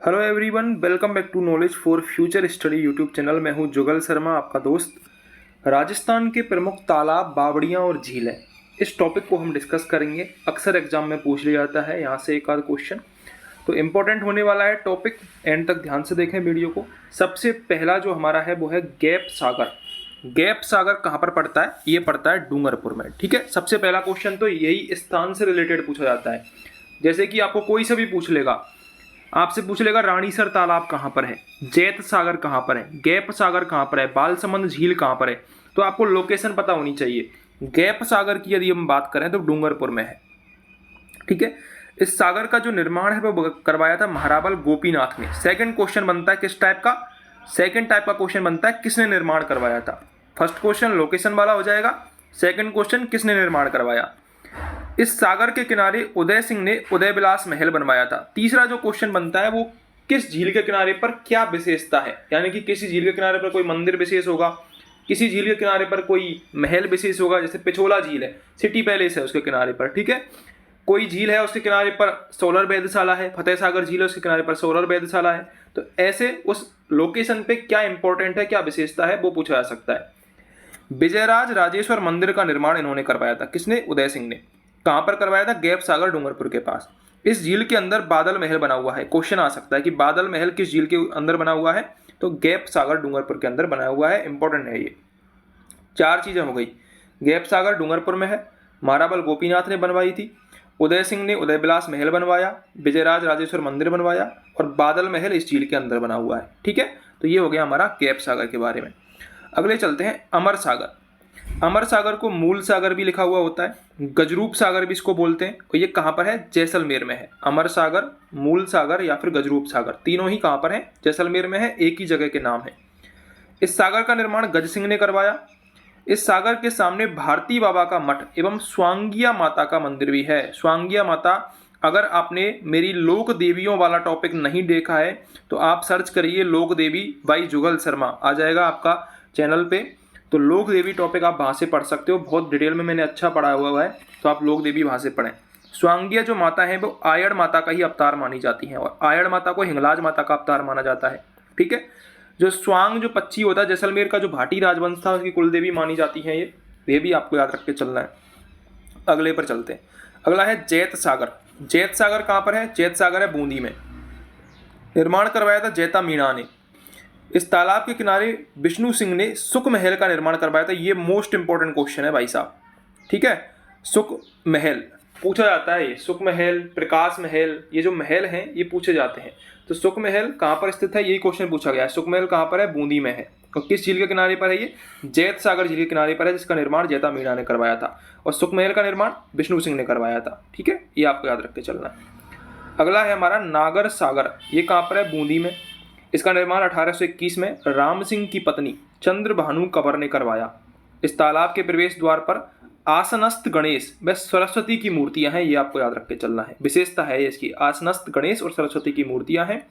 Hello everyone, welcome back to knowledge for future study YouTube channel. मैं हूं जुगल शर्मा, आपका दोस्त। राजस्थान के प्रमुख तालाब, बावड़ियां और झीलें, इस टॉपिक को हम डिस्कस करेंगे। अक्सर एग्जाम में पूछ लिया जाता है यहाँ से एक आध क्वेश्चन, तो इम्पोर्टेंट होने वाला है टॉपिक। एंड तक ध्यान से देखें वीडियो को। सबसे पहला जो हमारा है वो है गैप सागर। गैप सागर कहाँ पर पड़ता है? ये पड़ता है डूंगरपुर में। ठीक है, सबसे पहला क्वेश्चन तो यही स्थान से रिलेटेड पूछा जाता है। जैसे कि आपको कोई सा भी पूछ लेगा, आपसे पूछ लेगा रानीसर तालाब कहाँ पर है, जैत सागर कहाँ पर है, गैप सागर कहाँ पर है, बालसमंद झील कहाँ पर है, तो आपको लोकेशन पता होनी चाहिए। गैप सागर की यदि हम बात करें तो डूंगरपुर में है। ठीक है, इस सागर का जो निर्माण है वो करवाया था महारावल गोपीनाथ ने। सेकंड क्वेश्चन बनता है किस टाइप का? सेकंड टाइप का क्वेश्चन बनता है किसने निर्माण करवाया था। फर्स्ट क्वेश्चन लोकेशन वाला हो जाएगा, सेकंड क्वेश्चन किसने निर्माण करवाया। इस सागर के किनारे उदय सिंह ने उदय विलास महल बनवाया था। तीसरा जो क्वेश्चन बनता है वो किस झील के किनारे पर क्या विशेषता है, यानी कि किसी झील के किनारे पर कोई मंदिर विशेष होगा, किसी झील के किनारे पर कोई महल विशेष होगा। जैसे पिछोला झील है, सिटी पैलेस है उसके किनारे पर। ठीक है, कोई झील है उसके किनारे पर सोलर वेधशाला है, फतेह सागर झील है उसके किनारे पर सोलर वेधशाला है। तो ऐसे उस लोकेशन पे क्या इंपॉर्टेंट है, क्या विशेषता है, वो पूछा जा सकता है। विजयराज राजेश्वर मंदिर का निर्माण इन्होंने करवाया था। किसने? उदय सिंह ने। कहां पर करवाया था? गैप सागर डूंगरपुर के पास। इस झील के अंदर बादल महल बना हुआ है। क्वेश्चन आ सकता है कि बादल महल किस झील के अंदर बना हुआ है, तो गैप सागर डूंगरपुर के अंदर बना हुआ है। इंपॉर्टेंट है ये। चार चीजें हो गई। गैप सागर डूंगरपुर में है, महारावल गोपीनाथ ने बनवाई थी, उदय सिंह ने उदय विलास महल बनवाया, विजयराज राजेश्वर मंदिर बनवाया, और बादल महल इस झील के अंदर बना हुआ है। ठीक है, तो ये हो गया हमारा गैप सागर के बारे में। अगले चलते हैं अमर सागर। अमर सागर को मूल सागर भी लिखा हुआ होता है, गजरूप सागर भी इसको बोलते हैं। और ये कहाँ पर है? जैसलमेर में है। अमर सागर, मूल सागर या फिर गजरूप सागर, तीनों ही कहाँ पर है? जैसलमेर में है। एक ही जगह के नाम है। इस सागर का निर्माण गज सिंह ने करवाया। इस सागर के सामने भारती बाबा का मठ एवं स्वांगिया माता का मंदिर भी है। स्वांगिया माता, अगर आपने मेरी लोक देवियों वाला टॉपिक नहीं देखा है तो आप सर्च करिए लोक देवी बाई जुगल शर्मा, आ जाएगा आपका चैनल पे। तो लोक देवी टॉपिक आप वहाँ से पढ़ सकते हो, बहुत डिटेल में मैंने अच्छा पढ़ा हुआ है, तो आप लोक देवी वहाँ से पढ़ें। स्वांगिया जो माता है वो आयड़ माता का ही अवतार मानी जाती है, और आयड़ माता को हिंगलाज माता का अवतार माना जाता है। ठीक है, जो स्वांग जो पक्षी होता है, जैसलमेर का जो भाटी राजवंश था, उसकी कुलदेवी मानी जाती है ये भी आपको याद रख के चलना है। अगले पर चलते हैं। अगला है जैत सागर। जैत सागर कहाँ पर है? जैत सागर है बूंदी में। निर्माण करवाया था जैता मीणा ने। इस तालाब के किनारे विष्णु सिंह ने सुख महल का निर्माण करवाया था। ये मोस्ट इंपॉर्टेंट क्वेश्चन है भाई साहब। ठीक है, सुख महल पूछा जाता है। ये सुख महल, प्रकाश महल, ये जो महल हैं ये पूछे जाते हैं। तो सुख महल कहाँ पर स्थित है, यही क्वेश्चन पूछा गया है। सुख महल कहाँ पर है? बूंदी में है। और किस झील के किनारे पर है ये? जैत सागर झील के किनारे पर है, जिसका निर्माण जैता मीणा ने करवाया था। और सुख महल का निर्माण विष्णु सिंह ने करवाया था। ठीक है, ये आपको याद रख के चलना है। अगला है हमारा नागर सागर। ये कहाँ पर है? बूंदी में। इसका निर्माण 1821 में राम सिंह की पत्नी चंद्रभानु कंवर ने करवाया। इस तालाब के प्रवेश द्वार पर आसनस्थ गणेश व सरस्वती की मूर्तियां हैं, ये आपको याद रख के चलना है। विशेषता है इसकी, आसनस्थ गणेश और सरस्वती की मूर्तियां हैं।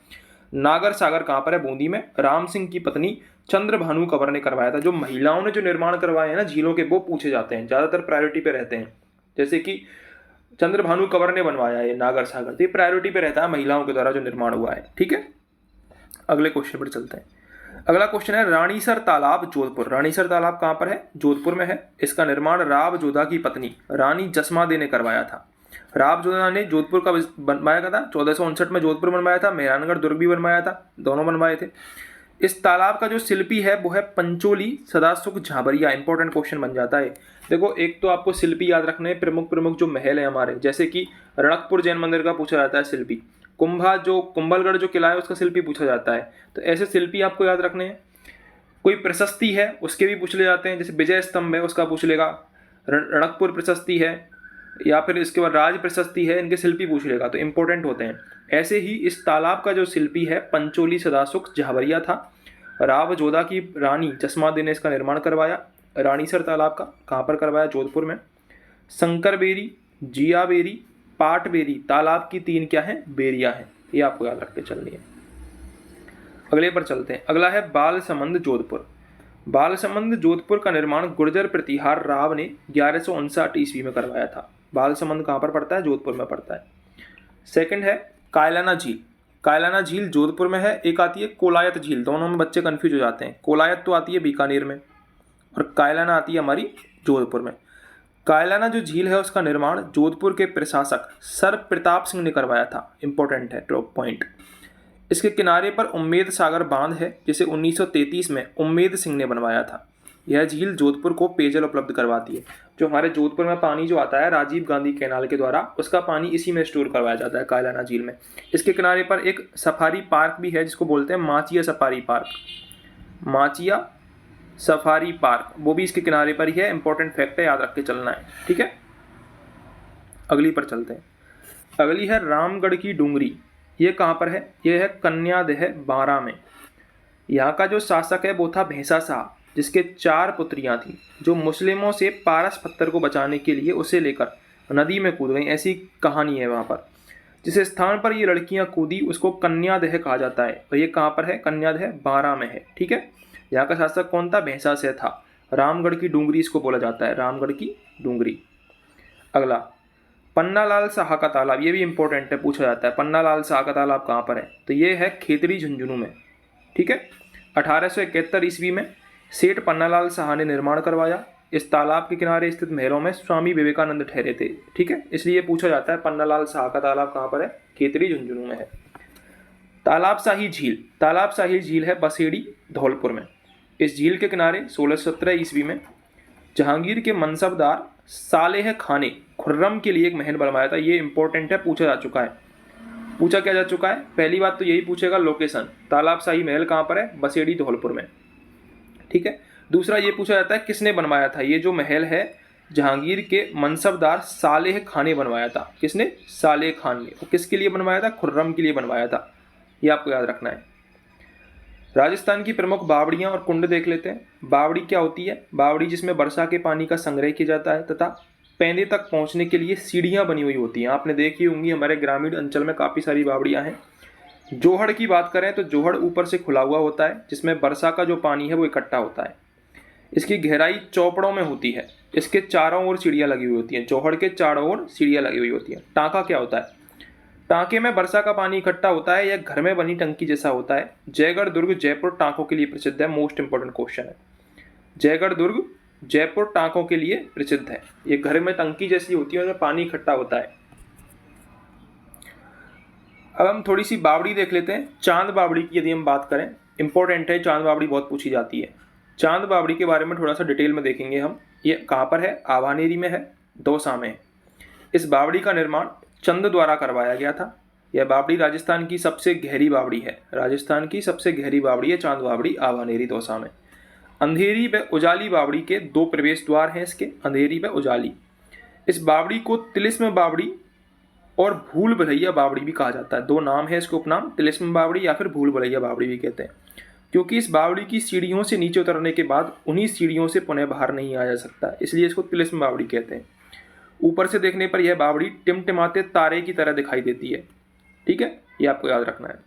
नागर सागर कहाँ पर है? बूंदी में। राम सिंह की पत्नी चंद्रभानु कंवर ने करवाया था। जो महिलाओं ने जो निर्माण करवाए हैं ना झीलों के, वो पूछे जाते हैं, ज्यादातर प्रायोरिटी पे रहते हैं। जैसे कि चंद्रभानु कंवर ने बनवाया है नागर सागर, तो ये प्रायोरिटी पे रहता है, महिलाओं के द्वारा जो निर्माण हुआ है। ठीक है, अगले क्वेश्चन पर चलते हैं। अगला क्वेश्चन है रानीसर तालाब जोधपुर। रानीसर तालाब कहाँ पर है? जोधपुर में है। इसका निर्माण राव जोधा की पत्नी रानी जसमादे ने करवाया था। राव जोधा ने जोधपुर का बनवाया था। 1459 में जोधपुर बनवाया था, मेहरानगढ़ दुर्ग भी बनवाया था, दोनों बनवाए थे। इस तालाब का जो शिल्पी है वो है पंचोली सदासुख झाबरिया। इंपॉर्टेंट क्वेश्चन बन जाता है। देखो, एक तो आपको शिल्पी याद रखने, प्रमुख प्रमुख जो महल है हमारे, जैसे कि रणकपुर जैन मंदिर का पूछा जाता है शिल्पी, कुंभा जो कुंभलगढ़ जो किला है उसका शिल्पी पूछा जाता है। तो ऐसे शिल्पी आपको याद रखने हैं। कोई प्रशस्ति है उसके भी पूछ ले जाते हैं, जैसे विजय स्तंभ है उसका पूछ लेगा, रणकपुर प्रशस्ति है, या फिर इसके बाद राज प्रशस्ति है, इनके शिल्पी पूछ लेगा, तो इंपॉर्टेंट होते हैं। ऐसे ही इस तालाब का जो शिल्पी है पंचोली सदासुख झाबरिया था। राव जोधा की रानी जसमादे ने इसका निर्माण करवाया। रानीसर तालाब का कहाँ पर करवाया? जोधपुर में। शंकर बेरी, जिया बेरी, पाट बेरी, तालाब की 3 क्या है? बेरिया है। ये आपको याद रख के चलनी है। अगले पर चलते हैं। अगला है बालसमंद जोधपुर। बालसमंद जोधपुर का निर्माण गुर्जर प्रतिहार राव ने 1159 ईस्वी में करवाया था। बालसमंद कहाँ पर पड़ता है? जोधपुर में पड़ता है। सेकंड है कायलाना झील। कायलाना झील जोधपुर में है, एक आती है कोलायत झील, दोनों में बच्चे कंफ्यूज हो जाते हैं। कोलायत तो आती है बीकानेर में और कायलाना आती है हमारी जोधपुर में। कायलाना जो झील है उसका निर्माण जोधपुर के प्रशासक सर प्रताप सिंह ने करवाया था। इंपॉर्टेंट है टॉप पॉइंट। इसके किनारे पर उम्मेद सागर बांध है जिसे 1933 में उम्मेद सिंह ने बनवाया था। यह झील जोधपुर को पेयजल उपलब्ध करवाती है। जो हमारे जोधपुर में पानी जो आता है राजीव गांधी कैनाल के द्वारा, उसका पानी इसी में स्टोर करवाया जाता है कायलाना झील में। इसके किनारे पर एक सफारी पार्क भी है जिसको बोलते हैं Machia safari park. Machia safari park वो भी इसके किनारे पर ही है। इंपॉर्टेंट फैक्ट है, याद रख के चलना है, ठीक है। अगली पर चलते हैं। अगली है रामगढ़ की डूंगरी। ये कहाँ पर है? ये है कन्यादह बारा में। यहाँ का जो शासक है वो था भैंसा शाह, जिसके 4 पुत्रियां थीं जो मुस्लिमों से पारस पत्थर को बचाने के लिए उसे लेकर नदी में कूद गई। ऐसी कहानी है वहाँ पर। जिस स्थान पर ये लड़कियां कूदी उसको कन्यादह कहा जाता है और ये कहाँ पर है? कन्यादह बारा में है, ठीक है। यहाँ का शासक कौन था? भैंसा शाह था। रामगढ़ की डूंगरी इसको बोला जाता है, रामगढ़ की डूंगरी। अगला पन्नालाल शाह का तालाब। ये भी इंपॉर्टेंट है, पूछा जाता है पन्नालाल शाह का तालाब कहाँ पर है? तो ये है खेतड़ी झुंझुनू में, ठीक है। 1871 ईस्वी में सेठ पन्नालाल शाह ने निर्माण करवाया। इस तालाब के किनारे स्थित महलों में स्वामी विवेकानंद ठहरे थे, ठीक है। इसलिए पूछा जाता है पन्नालाल शाह का तालाब कहाँ पर है? खेतड़ी झुंझुनू में है। तालाब शाही झील। तालाब शाही झील है बसेड़ी धौलपुर में। इस झील के किनारे 1617 ईस्वी में जहांगीर के मनसबदार सालेह खान ने खुर्रम के लिए एक महल बनवाया था। ये इंपॉर्टेंट है, पूछा जा चुका है। पूछा क्या जा चुका है? पहली बात तो यही पूछेगा लोकेशन, तालाब शाही महल कहाँ पर है? बसेड़ी धौलपुर में, ठीक है। दूसरा ये पूछा जाता है किसने बनवाया था? ये जो महल है जहांगीर के मनसबदार सालेह खान ने बनवाया था। किसने? सालेह खान ने। और किसके लिए बनवाया था? खुर्रम के लिए बनवाया था। ये आपको याद रखना है। राजस्थान की प्रमुख बावड़ियां और कुंड देख लेते हैं। बावड़ी क्या होती है? बावड़ी जिसमें वर्षा के पानी का संग्रह किया जाता है तथा पैंदे तक पहुंचने के लिए सीढ़ियां बनी हुई होती हैं। आपने देखी होंगी, हमारे ग्रामीण अंचल में काफ़ी सारी बावड़ियां हैं। जोहड़ की बात करें तो जोहड़ ऊपर से खुला हुआ होता है जिसमें वर्षा का जो पानी है वो इकट्ठा होता है। इसकी गहराई चौपड़ों में होती है। इसके चारों ओर सीढ़ियाँ लगी हुई होती हैं। जोहड़ के चारों ओर सीढ़ियाँ लगी हुई होती हैं। टाँका क्या होता है? टाँके में वर्षा का पानी इकट्ठा होता है। यह घर में बनी टंकी जैसा होता है। जयगढ़ दुर्ग जयपुर टाँकों के लिए प्रसिद्ध है। मोस्ट इंपोर्टेंट क्वेश्चन है। जयगढ़ दुर्ग जयपुर टाँकों के लिए प्रसिद्ध है। ये घर में टंकी जैसी होती है, उसमें पानी इकट्ठा होता है। अब हम थोड़ी सी बावड़ी देख लेते हैं। चांद बावड़ी की यदि हम बात करें, इंपॉर्टेंट है, चांद बावड़ी बहुत पूछी जाती है। चांद बावड़ी के बारे में थोड़ा सा डिटेल में देखेंगे हम। ये कहाँ पर है? आभानेरी में है, दौसा में है। इस बावड़ी का निर्माण चंद द्वारा करवाया गया था। यह बावड़ी राजस्थान की सबसे गहरी बावड़ी है। राजस्थान की सबसे गहरी बावड़ी है चांद बावड़ी, आभानेरी दौसा में। अंधेरी व उजाली बावड़ी के 2 प्रवेश द्वार हैं इसके, अंधेरी व उजाली। इस बावड़ी को तिलिस्म बावड़ी और भूल भुलैया बावड़ी भी कहा जाता है। 2 नाम है इसके उपनाम, तिलिस्म बावड़ी या फिर भूल भुलैया बावड़ी भी कहते हैं, क्योंकि इस बावड़ी की सीढ़ियों से नीचे उतरने के बाद उन्हीं सीढ़ियों से पुनः बाहर नहीं आया जा सकता, इसलिए इसको तिलिस्म बावड़ी कहते हैं। ऊपर से देखने पर यह बावड़ी टिमटिमाते तारे की तरह दिखाई देती है, ठीक है। ये आपको याद रखना है।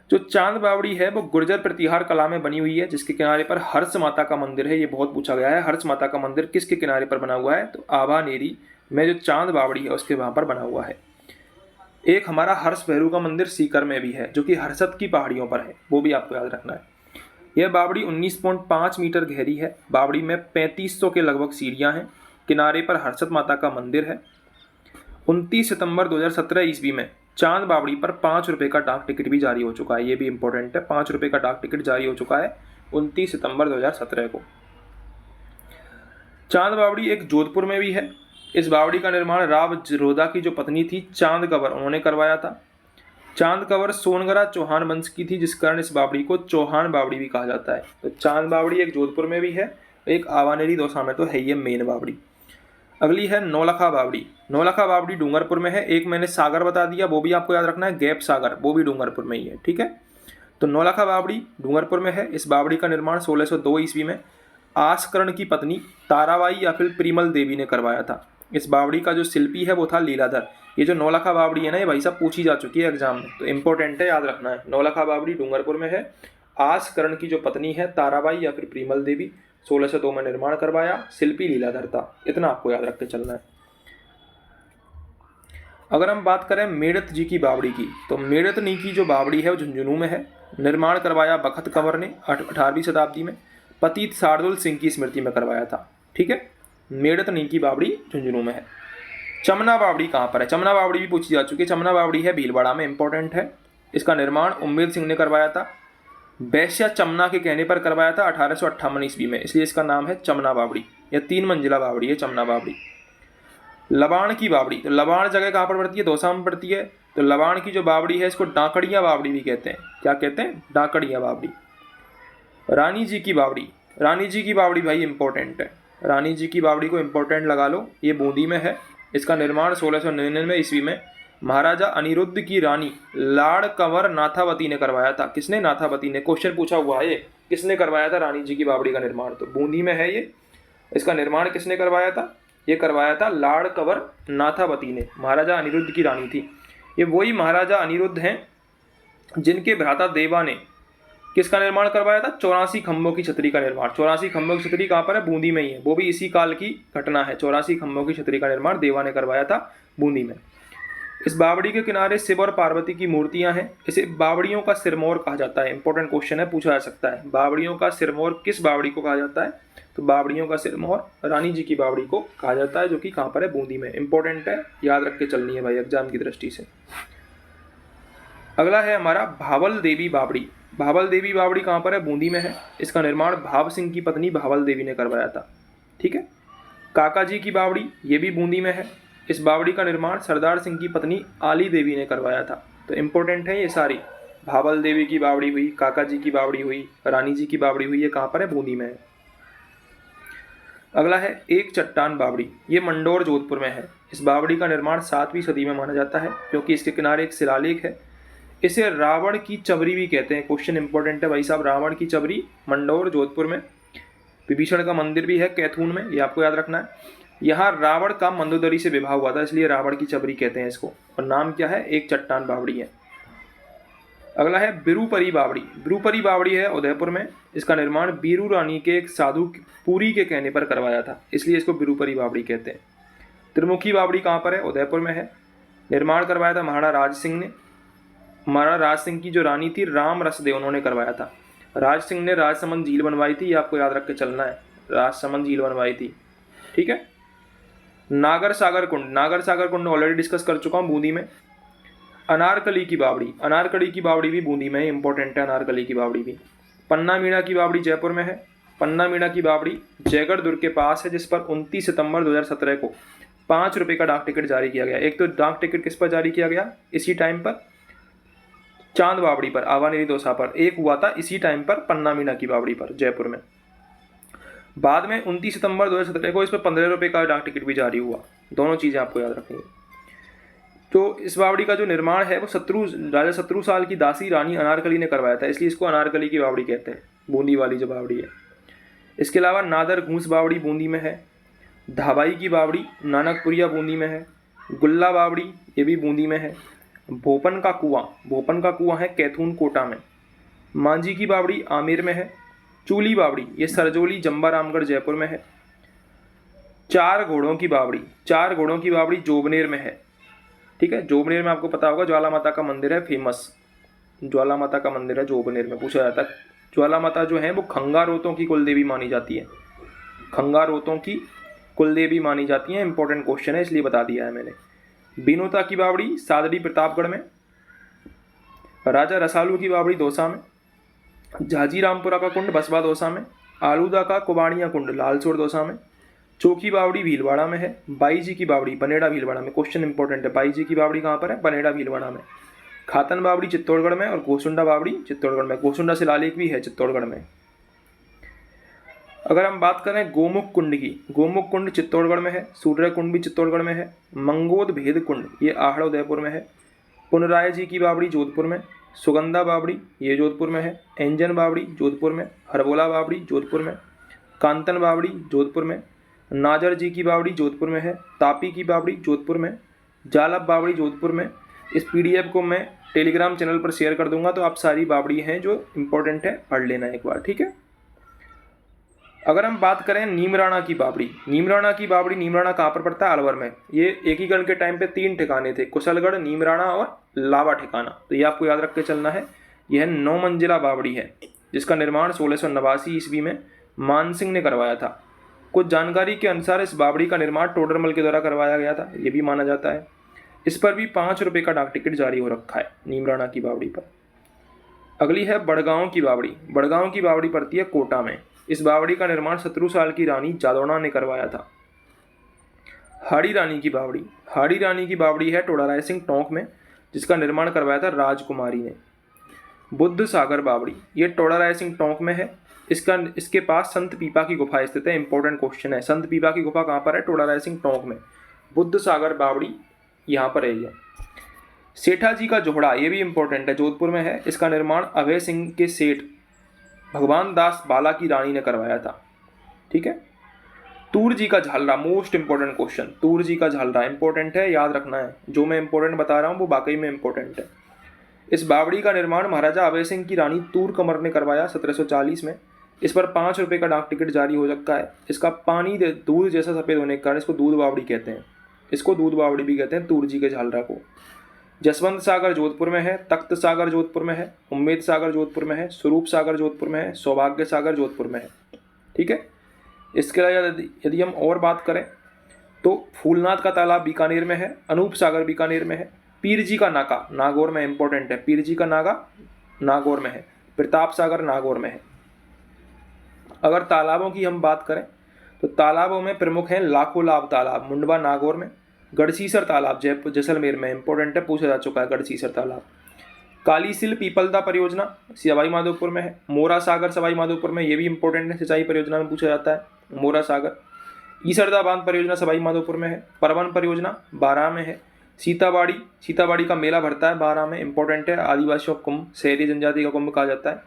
जो चांद बावड़ी है वो गुर्जर प्रतिहार कला में बनी हुई है, जिसके किनारे पर हर्ष माता का मंदिर है। ये बहुत पूछा गया है, हर्ष माता का मंदिर किसके किनारे पर बना हुआ है? तो आभानेरी में जो चांद बावड़ी है उसके वहां पर बना हुआ है। एक हमारा हर्ष भैरू का मंदिर सीकर में भी है जो कि हर्षद की पहाड़ियों पर है, वो भी आपको याद रखना है। यह बावड़ी 19.5 मीटर गहरी है। बावड़ी में 3500 के लगभग सीढ़ियां हैं। किनारे पर हर्षद माता का मंदिर है। 29 सितंबर 2017 ईस्वी में चांद बावड़ी पर 5 रुपये का डाक टिकट भी जारी हो चुका है। ये भी इंपॉर्टेंट है, 5 रुपये का डाक टिकट जारी हो चुका है 29 सितंबर 2017 को। चांद बावड़ी एक जोधपुर में भी है। इस बावड़ी का निर्माण राव जरोदा की जो पत्नी थी चांद कंवर, उन्होंने करवाया था। चांद कंवर सोनगरा चौहान वंश की थी, जिस कारण इस बावड़ी को चौहान बावड़ी भी कहा जाता है। तो चांद बावड़ी एक जोधपुर में भी है, एक आवानेरी दौसा में तो है ये मेन बावड़ी। अगली है नौलखा बावड़ी। नौलखा बावड़ी डूंगरपुर में है। एक मैंने सागर बता दिया, वो भी आपको याद रखना है, गैप सागर, वो भी डूंगरपुर में ही है, ठीक है। तो नौलखा बावड़ी डूंगरपुर में है। इस बावड़ी का निर्माण 1602 ईस्वी में आसकरण की पत्नी ताराबाई या फिर प्रीमल देवी ने करवाया था। इस बावड़ी का जो शिल्पी है वो था लीलाधर। ये जो नौलखा बावड़ी है ना, ये भाई साहब पूछी जा चुकी है एग्जाम में, तो इंपॉर्टेंट है, याद रखना है। नौलखा बावड़ी डूंगरपुर में है। आसकरण की जो पत्नी है ताराबाई या फिर प्रीमल देवी, 1602 में निर्माण करवाया। शिल्पी लीलाधर था। इतना आपको याद रख के चलना है। अगर हम बात करें मेड़त जी की बावड़ी की, तो मेड़तनी की जो बावड़ी है वो झुंझुनू में है। निर्माण करवाया बखत कंवर ने 18वीं शताब्दी में, पतित शार्दुल सिंह की स्मृति में करवाया था। ठीक है, मेड़तनी की बावड़ी झुंझुनू में है। चमना बावड़ी कहाँ पर है? चमना बावड़ी भी पूछी जा चुकी है। चमना बावड़ी है भीलवाड़ा में, इंपॉर्टेंट है। इसका निर्माण उम्मेद सिंह ने करवाया था। वैश्या चमना के कहने पर करवाया था 1858 ईस्वी में, इसलिए इसका नाम है चमना बावड़ी। यह 3 मंजिला बावड़ी है चमना बावड़ी। लबाण की बावड़ी, तो लबाण जगह कहाँ पर पड़ती है? दौसा में पड़ती है। तो लबाण की जो बावड़ी है इसको डाकड़िया बावड़ी भी कहते हैं। क्या कहते हैं? डाकड़िया बावड़ी। रानी जी की बावड़ी, रानी जी की बावड़ी भाई इंपॉर्टेंट है। रानी जी की बावड़ी को इंपॉर्टेंट लगा लो, ये बूंदी में है। इसका निर्माण 1699 ईस्वी में महाराजा अनिरुद्ध की रानी लाड़ कंवर नाथावती ने करवाया था। किसने? नाथावती ने। क्वेश्चन पूछा हुआ है ये, किसने करवाया था रानी जी की बावड़ी का निर्माण? तो बूंदी में है ये। इसका निर्माण किसने करवाया था? ये करवाया था लाड़ कंवर नाथावती ने। महाराजा अनिरुद्ध की रानी थी। ये वही महाराजा अनिरुद्ध हैं जिनके भ्राता देवा ने किसका निर्माण करवाया था? 84 खंभों की छतरी का निर्माण। 84 खंभों की छतरी कहाँ पर है? बूंदी में ही है। वो भी इसी काल की घटना है। 84 खंभों की छतरी का निर्माण देवा ने करवाया था बूंदी में। इस बावड़ी के किनारे शिव और पार्वती की मूर्तियां हैं। इसे बावड़ियों का सिरमौर कहा जाता है। इंपॉर्टेंट क्वेश्चन है, पूछा जा सकता है। बावड़ियों का सिरमौर किस बावड़ी को कहा जाता है? तो बावड़ियों का सिरमौर रानी जी की बावड़ी को कहा जाता है, जो कि कहाँ पर है? बूंदी में। इंपॉर्टेंट है, याद रख के चलनी है भाई एग्जाम की दृष्टि से। अगला है हमारा भावल देवी बावड़ी। भावल देवी बावड़ी कहाँ पर है? बूंदी में है। इसका निर्माण भाव सिंह की पत्नी भावल देवी ने करवाया था। ठीक है। काका जी की बावड़ी, ये भी बूंदी में है। इस बावड़ी का निर्माण सरदार सिंह की पत्नी आली देवी ने करवाया था। तो इंपॉर्टेंट है ये सारी। भावल देवी की बावड़ी हुई, काका जी की बावड़ी हुई, रानी जी की बावड़ी हुई, ये कहाँ पर है? बूंदी में है। अगला है एक चट्टान बावड़ी। ये मंडोर जोधपुर में है। इस बावड़ी का निर्माण 7वीं सदी में माना जाता है, क्योंकि इसके किनारे एक शिलालेख है। इसे रावण की चबरी भी कहते हैं। क्वेश्चन इंपॉर्टेंट है भाई साहब। रावण की चबरी, मंडोर जोधपुर में। विभीषण का मंदिर भी है कैथून में, ये आपको याद रखना है। यहाँ रावण का मंदोदरी से विवाह हुआ था, इसलिए रावण की चबरी कहते हैं इसको। और नाम क्या है? एक चट्टान बावड़ी है। अगला है बिरूपरी बावड़ी। बिरूपरी बावड़ी है उदयपुर में। इसका निर्माण बीरू रानी के एक साधु पुरी के कहने पर करवाया था, इसलिए इसको बिरूपरी बावड़ी कहते हैं। त्रिमुखी बावड़ी कहाँ पर है? उदयपुर में है। निर्माण करवाया था महाराणा राज सिंह ने। महाराणा राज सिंह की जो रानी थी राम रसदेव, उन्होंने करवाया था। राज सिंह ने राजसमंद झील बनवाई थी, ये आपको याद रख के चलना है। राजसमंद झील बनवाई थी। ठीक है। नागर सागर कुंड, नागर सागर कुंड ऑलरेडी डिस्कस कर चुका हूँ, बूंदी में। अनारकली की बावड़ी, अनारकली की बावड़ी भी बूंदी में है। इंपॉर्टेंट है अनारकली की बावड़ी भी। पन्ना मीणा की बावड़ी जयपुर में है। पन्ना मीणा की बावड़ी जयगढ़ दुर्ग के पास है, जिस पर 29 सितंबर 2017 को 5 रुपये का डाक टिकट जारी किया गया। एक तो डाक टिकट किस पर जारी किया गया? इसी टाइम पर चांद बावड़ी पर, आवानेरी दौसा पर एक हुआ था इसी टाइम पर, पन्ना मीणा की बावड़ी पर जयपुर में। बाद में 29 सितंबर 2017 को इस पर 15 रुपये का डाक टिकट भी जारी हुआ। दोनों चीज़ें आपको याद रखनी है। तो इस बावड़ी का जो निर्माण है वो राजा शत्रु साल की दासी रानी अनारकली ने करवाया था, इसलिए इसको अनारकली की बावड़ी कहते हैं, बूंदी वाली जो बावड़ी है। इसके अलावा नादर घूस बावड़ी बूंदी में है। धाबाई की बावड़ी नानकपुरिया बूंदी में है। गुल्ला बावड़ी ये भी बूंदी में है। भोपन का कुआं है कैथून कोटा में। मांझी की बावड़ी आमेर में है। चूली बावड़ी ये सरजोली जंबा रामगढ़ जयपुर में है। चार घोड़ों की बावड़ी जोबनेर में है। ठीक है, जोबनेर में आपको पता होगा ज्वाला माता का मंदिर है फेमस। ज्वाला माता का मंदिर है जोबनेर में, पूछा जाता है। ज्वाला माता जो है वो खंगारोतों की कुलदेवी मानी जाती है। खंगारोतों की कुलदेवी मानी जाती है। इंपॉर्टेंट क्वेश्चन है, इसलिए बता दिया है मैंने। बिनोता की बावड़ी सादड़ी प्रतापगढ़ में। राजा रसालू की बावड़ी दौसा में। झाजीरामपुरा का कुंड बसवा दौसा में। आलूदा का कुबाड़िया कुंड लालसोर दौसा में। चोखी बावड़ी भीलवाड़ा में है। बाई जी की बावड़ी बनेड़ा भीलवाड़ा में। क्वेश्चन इंपॉर्टेंट है, बाई जी की बावड़ी कहाँ पर है? बनेड़ा भीलवाड़ा में। खातन बावड़ी चित्तौड़गढ़ में और गोसुंडा बावड़ी चित्तौड़गढ़ में। गोसुंडा शिलालेख भी है चित्तौड़गढ़ में। अगर हम बात करें गोमुख कुंड की, गोमुख कुंड चित्तौड़गढ़ में है। सूर्य कुंड भी चित्तौड़गढ़ में है। मंगोद भेद कुंड ये आहड़ उदयपुर में है। पुनराय जी की बावड़ी जोधपुर में। सुगंधा बावड़ी ये जोधपुर में है। एंजन बावड़ी जोधपुर में। हरबोला बावड़ी जोधपुर में। कांतन बावड़ी जोधपुर में। नाजर जी की बावड़ी जोधपुर में है। तापी की बावड़ी जोधपुर में। जालब बावड़ी जोधपुर में। इस पीडीएफ को मैं टेलीग्राम चैनल पर शेयर कर दूंगा, तो आप सारी बावड़ी हैं जो इंपॉर्टेंट है पढ़ लेना एक बार, ठीक है। अगर हम बात करें नीमराणा की बावड़ी, नीमराणा कहाँ पर पड़ता है? अलवर में। ये एकीकरण के टाइम पे 3 ठिकाने थे, कुशलगढ़, नीमराणा और लावा ठिकाना। तो ये आपको याद रख के चलना है। यह 9 मंजिला बावड़ी है जिसका निर्माण 1689 ईस्वी में मानसिंह ने करवाया था। कुछ जानकारी के अनुसार इस बावड़ी का निर्माण टोडरमल के द्वारा करवाया गया था, ये भी माना जाता है। इस पर भी 5 रुपये का डाक टिकट जारी हो रखा है नीमराणा की बावड़ी पर। अगली है बड़गांव की बावड़ी। बड़गांव की बावड़ी पड़ती है कोटा में। इस बावड़ी का निर्माण 17 साल की रानी जादौना ने करवाया था। हाड़ी रानी की बावड़ी, हाड़ी रानी की बावड़ी है टोडा रायसिंह टोंक में, जिसका निर्माण करवाया था राजकुमारी ने। बुद्ध सागर बावड़ी, ये टोडा रायसिंह टोंक में है। इसके पास संत पीपा की गुफा स्थित है। इंपॉर्टेंट क्वेश्चन है, संत पीपा की गुफा कहाँ पर है? टोडा रायसिंह टोंक में। बुद्ध सागर बावड़ी यहाँ पर है। ये सेठा जी का जोहड़ा, ये भी इंपॉर्टेंट है, जोधपुर में है। इसका निर्माण अभय सिंह के सेठ भगवान दास बाला की रानी ने करवाया था। ठीक है। तूर जी का झालरा, मोस्ट इंपॉर्टेंट क्वेश्चन। तूर जी का झालरा इंपॉर्टेंट है, याद रखना है। जो मैं इंपॉर्टेंट बता रहा हूँ वो वाकई में इंपॉर्टेंट है। इस बावड़ी का निर्माण महाराजा अभय सिंह की रानी तूर कमर ने करवाया 1740 में। इस पर 5 रुपये का डाक टिकट जारी हो सकता है। इसका पानी दूध जैसा सफ़ेद होने के कारण इसको दूध बावड़ी कहते हैं। इसको दूध बावड़ी भी कहते हैं, तूर जी के झालरा को। जसवंत सागर जोधपुर में है, तख्त सागर जोधपुर में है, उम्मेद सागर जोधपुर में है, स्वरूप सागर जोधपुर में है, सौभाग्य सागर जोधपुर में है। ठीक है। इसके अलावा यदि हम और बात करें तो फूलनाथ का तालाब बीकानेर में है, अनूप सागर बीकानेर में है, पीर जी का नाका नागौर में, इंपॉर्टेंट है, पीर जी का नागा नागौर में है, प्रताप सागर नागौर में है। अगर तालाबों की हम बात करें तो तालाबों में प्रमुख हैं लाखों लाभ तालाब, मुंडवा नागौर में, गढ़सीसर तालाब जयपुर जैसलमेर में, इंपॉर्टेंट है, पूछा जा चुका है गढ़सीसर तालाब। कालीसिल पीपलदा परियोजना सवाई माधोपुर में है, मोरा सागर सवाई माधोपुर में, ये भी इंपॉर्टेंट है, सिंचाई परियोजना में पूछा जाता है मोरा सागर। ईसरदा बांध परियोजना सवाई माधोपुर में है, परवन परियोजना बारां में है, सीताबाड़ी का मेला भरता है बारां में, इंपॉर्टेंट है, आदिवासियों का कुंभ, शहरी जनजाति का कुंभ कहा जाता है,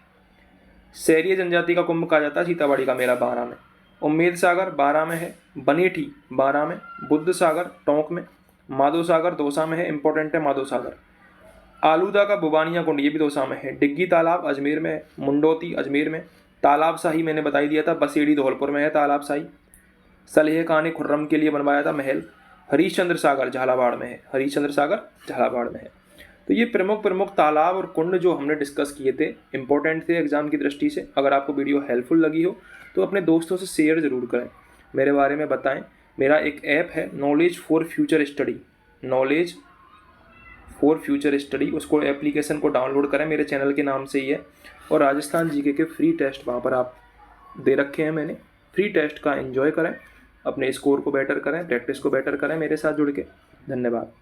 शहरी जनजाति का कुंभ कहा जाता है सीताबाड़ी का मेला बारां में। उम्मेद सागर बारां में है, बनेठी बारां में, बुद्ध सागर टोंक में, माधो सागर दौसा में है, इंपॉर्टेंट है माधो सागर। आलूदा का बुबानिया कुंड, ये भी दौसा में है। डिग्गी तालाब अजमेर में है, मुंडोती अजमेर में। तालाब शाही मैंने बताई दिया था, बसेड़ी धौलपुर में है तालाब शाही। सलेह खां ने खुर्रम के लिए बनवाया था महल। हरीशचंद्र सागर झालावाड़ में है, हरीशचंद्र सागर झालावाड़ में है। तो ये प्रमुख तालाब और कुंड जो हमने डिस्कस किए थे, इंपॉर्टेंट थे एग्जाम की दृष्टि से। अगर आपको वीडियो हेल्पफुल लगी हो तो अपने दोस्तों से शेयर ज़रूर करें, मेरे बारे में बताएं। मेरा एक ऐप है knowledge for future study, knowledge for future study, उसको एप्लीकेशन को डाउनलोड करें, मेरे चैनल के नाम से ही है। और राजस्थान जीके के फ्री टेस्ट वहाँ पर आप दे रखे हैं मैंने। फ्री टेस्ट का एंजॉय करें, अपने स्कोर को बेटर करें, प्रैक्टिस को बेटर करें मेरे साथ जुड़ के। धन्यवाद।